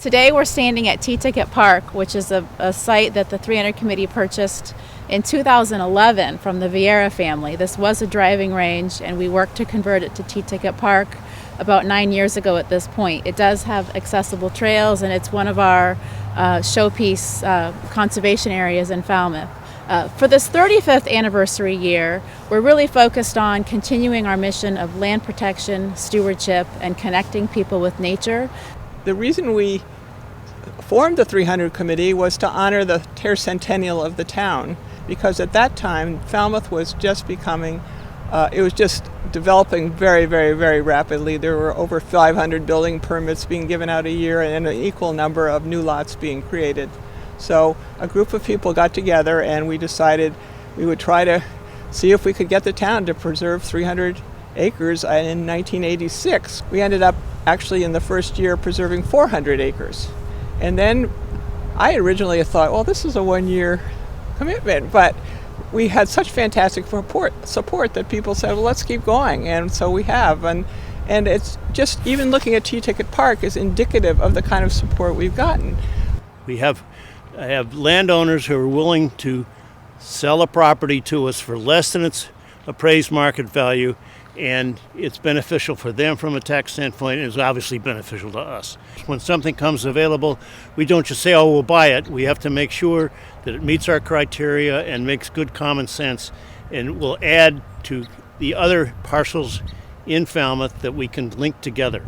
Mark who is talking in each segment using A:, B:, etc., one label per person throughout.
A: Today we're standing at T-Ticket Park, which is a site that the 300 Committee purchased in 2011 from the Vieira family. This was a driving range, and we worked to convert it to T-Ticket Park about 9 years ago at this point. It does have accessible trails, and it's one of our showpiece conservation areas in Falmouth. For this 35th anniversary year, we're really focused on continuing our mission of land protection, stewardship, and connecting people with nature.
B: The reason we formed the 300 Committee was to honor the tercentennial of the town, because at that time Falmouth was just becoming, it was just developing very, very, very rapidly. There were over 500 building permits being given out a year and an equal number of new lots being created. So a group of people got together and we decided we would try to see if we could get the town to preserve 300 acres in 1986. We ended up actually in the first year preserving 400 acres. And then I originally thought, well, this is a one-year commitment, but we had such fantastic support that people said, well, let's keep going. And so we have. And it's just, even looking at T-Ticket Park is indicative of the kind of support we've gotten.
C: I have landowners who are willing to sell a property to us for less than its appraised market value, and it's beneficial for them from a tax standpoint, and it's obviously beneficial to us. When something comes available, we don't just say, oh, we'll buy it. We have to make sure that it meets our criteria and makes good common sense, and will add to the other parcels in Falmouth that we can link together.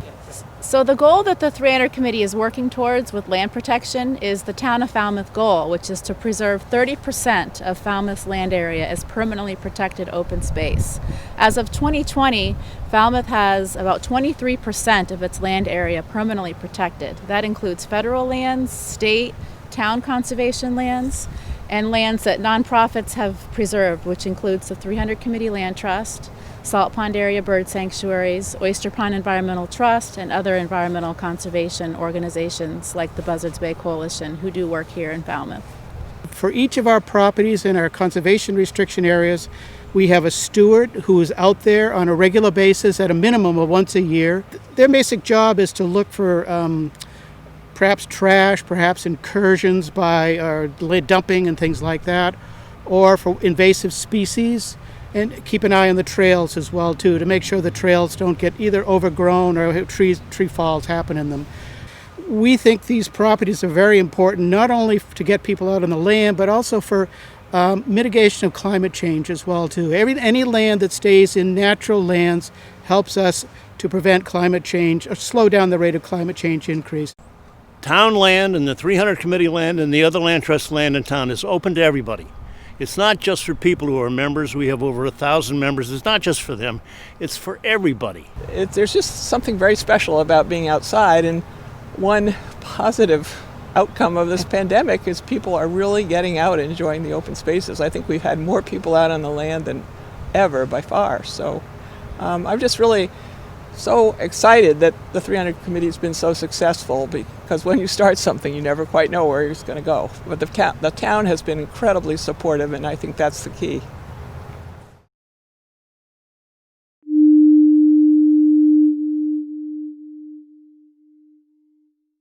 A: So the goal that the 300 Committee is working towards with land protection is the Town of Falmouth goal, which is to preserve 30% of Falmouth's land area as permanently protected open space. As of 2020, Falmouth has about 23% of its land area permanently protected. That includes federal lands, state, town conservation lands, and lands that nonprofits have preserved, which includes the 300 Committee Land Trust, Salt Pond Area Bird Sanctuaries, Oyster Pond Environmental Trust, and other environmental conservation organizations like the Buzzards Bay Coalition, who do work here in Falmouth.
D: For each of our properties in our conservation restriction areas, we have a steward who is out there on a regular basis at a minimum of once a year. Their basic job is to look for perhaps trash, perhaps incursions by dumping and things like that, or for invasive species. And keep an eye on the trails as well, too, to make sure the trails don't get either overgrown or tree falls happen in them. We think these properties are very important, not only to get people out on the land, but also for mitigation of climate change as well, too. Any land that stays in natural lands helps us to prevent climate change or slow down the rate of climate change increase.
C: Town land and the 300 Committee land and the other land trust land in town is open to everybody. It's not just for people who are members. We have over 1,000 members. It's not just for them. It's for everybody.
B: There's just something very special about being outside, and one positive outcome of this pandemic is people are really getting out and enjoying the open spaces. I think we've had more people out on the land than ever by far. So I'm just really so excited that the 300 Committee has been so successful, because when you start something, you never quite know where it's going to go. But the town has been incredibly supportive, and I think that's the key.